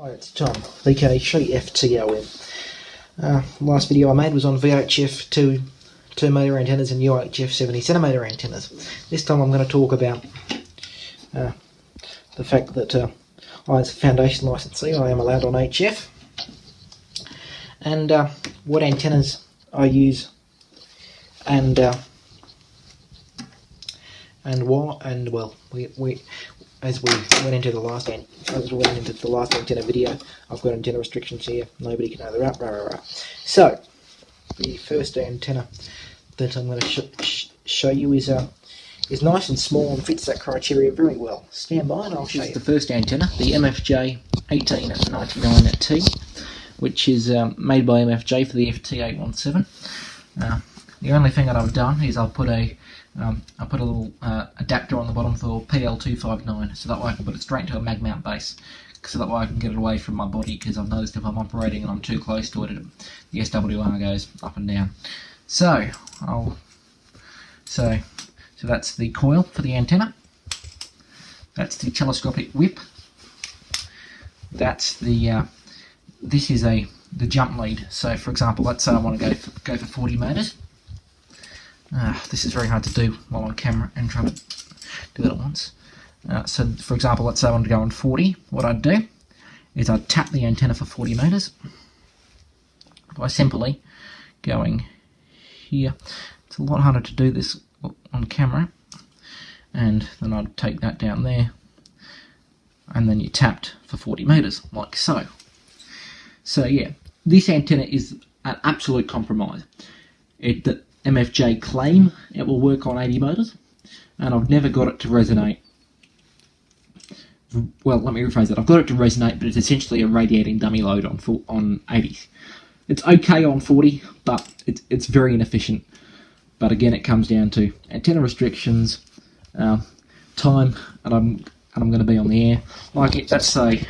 Hi, it's Tom, VK3 FTOM. Last video I made was on VHF 2 metre antennas and UHF 70 centimetre antennas. This time I'm going to talk about the fact that I, as a foundation licensee, I am allowed on HF, and what antennas I use, and why. And well, as we went into the last antenna video, I've got antenna restrictions here. Nobody can know the So the first antenna that I'm going to show you is nice and small and fits that criteria very well. Stand by and I'll show you. This is the first antenna, the MFJ 1899T, which is made by MFJ for the FT817. The only thing that I've done is I've put a little adapter on the bottom for PL259, so that way I can put it straight into a mag mount base, so that way I can get it away from my body, because I've noticed if I'm operating and I'm too close to it, the SWR goes up and down. So that's the coil for the antenna. That's the telescopic whip. That's the this is the jump lead. So for example, let's say I want to go for 40 meters. This is very hard to do while on camera and try to do it at once. So for example, let's say I want to go on 40. What I'd do is I'd tap the antenna for 40 meters by simply going here. It's a lot harder to do this on camera. And then I'd take that down there, and then you tapped for 40 meters, like so. So yeah, this antenna is an absolute compromise. The MFJ claim it will work on 80 meters, and I've never got it to resonate. Well, let me rephrase that. I've got it to resonate, but it's essentially a radiating dummy load on 80. It's okay on 40, but it's very inefficient. But again, it comes down to antenna restrictions, time, and I'm going to be on the air. Like let's say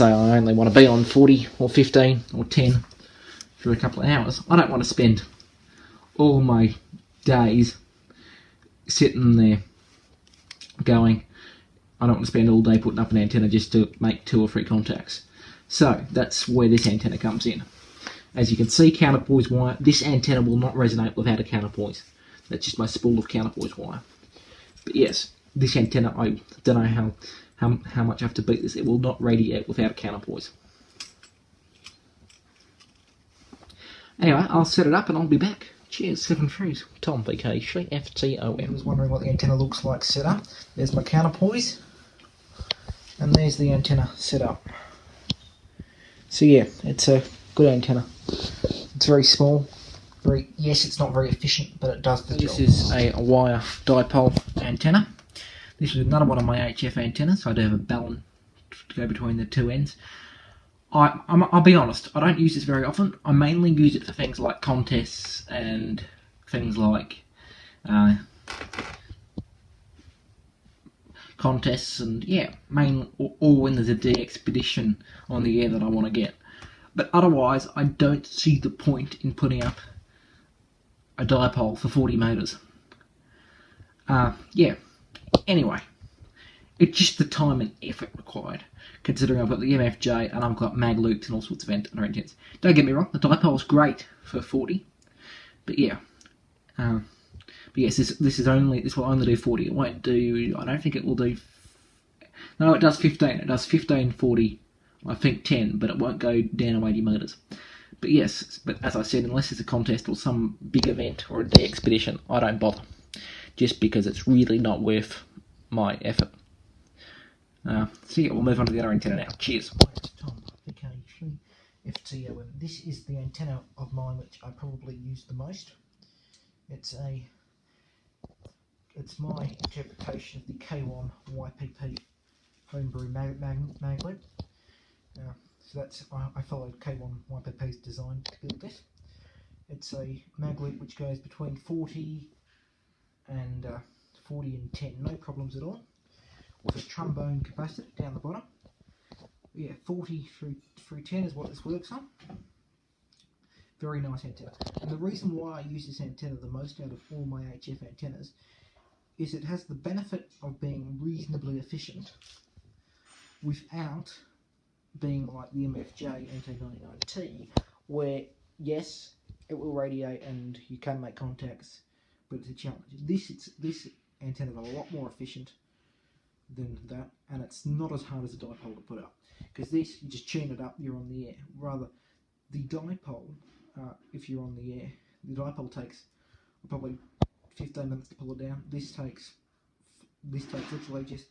I only want to be on 40 or 15 or 10 for a couple of hours. I don't want to spend all my days sitting there going. I don't want to spend all day putting up an antenna just to make 2 or 3 contacts. So that's where this antenna comes in. As you can see, counterpoise wire. This antenna will not resonate without a counterpoise. That's just my spool of counterpoise wire. But yes, this antenna, I don't know how much I have to beat this. It will not radiate without a counterpoise. Anyway, I'll set it up and I'll be back. Cheers, 7 Freeze. Tom, VK3 FTOM. I was wondering what the antenna looks like set up. There's my counterpoise, and there's the antenna set up. So yeah, it's a good antenna. It's very small. Yes, it's not very efficient, but it does the job. This is a wire dipole antenna. This is another one of my HF antennas. So I do have a balun to go between the two ends. I'll be honest, I don't use this very often. I mainly use it for things like contests and things like contests, and yeah, or when there's a DXpedition on the air that I want to get. But otherwise, I don't see the point in putting up a dipole for 40 meters. Yeah. Anyway, it's just the time and effort required, considering I've got the MFJ and I've got mag loops and all sorts of antennas. Don't get me wrong, the dipole's great for 40, but yeah. But yes, this will only do 40. It won't do. I don't think it will do. No, it does 15. It does 15, 40. I think 10, but it won't go down to 80 meters. But yes, but as I said, unless it's a contest or some big event or a DXpedition, I don't bother, just because it's really not worth my effort. So yeah, we'll move on to the other antenna now. Cheers. It's Tom, VK3 FTOM. This is the antenna of mine which I probably use the most. It's my interpretation of the K1 YPP homebrew mag loop. So that's, I followed K1 YPP's design to build this. It's a mag loop which goes between 40 and 10, no problems at all, with a trombone capacitor down the bottom. Yeah, 40 through 10 is what this works on. Very nice antenna. And the reason why I use this antenna the most out of all my HF antennas is it has the benefit of being reasonably efficient, without being like the MFJ NT99T, where yes, it will radiate and you can make contacts, but it's a challenge. This antenna is a lot more efficient than that, and it's not as hard as a dipole to put up, because this, you just tune it up, you're on the air. Rather, the dipole, if you're on the air, the dipole takes probably 15 minutes to pull it down. This takes literally just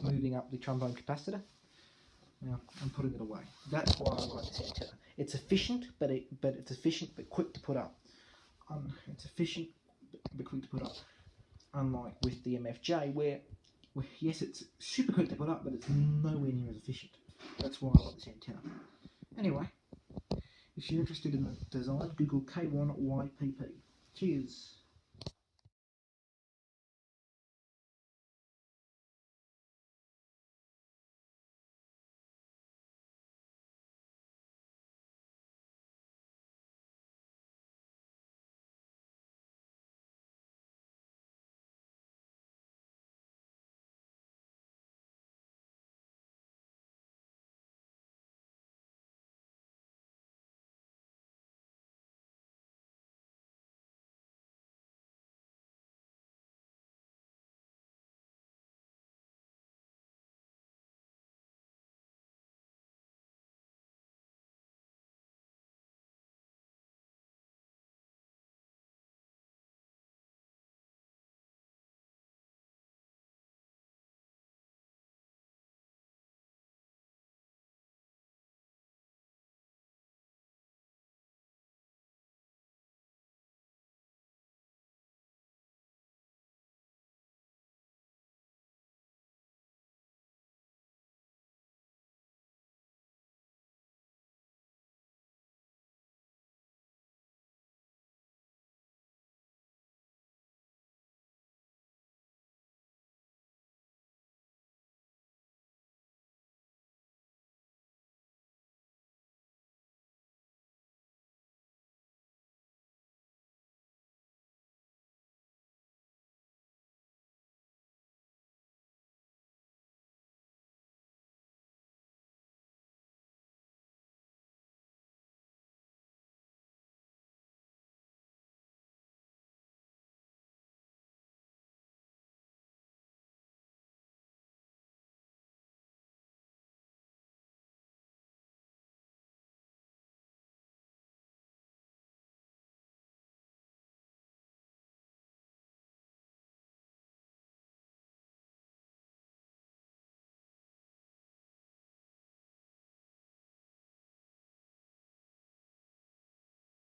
moving up the trombone capacitor and putting it away. That's why I like this antenna. It's efficient, but it's efficient but quick to put up. It's efficient but quick to put up. Unlike with the MFJ, where yes, it's super quick to put up, but it's nowhere near as efficient. That's why I like this antenna. Anyway, if you're interested in the design, Google K1YPP. Cheers.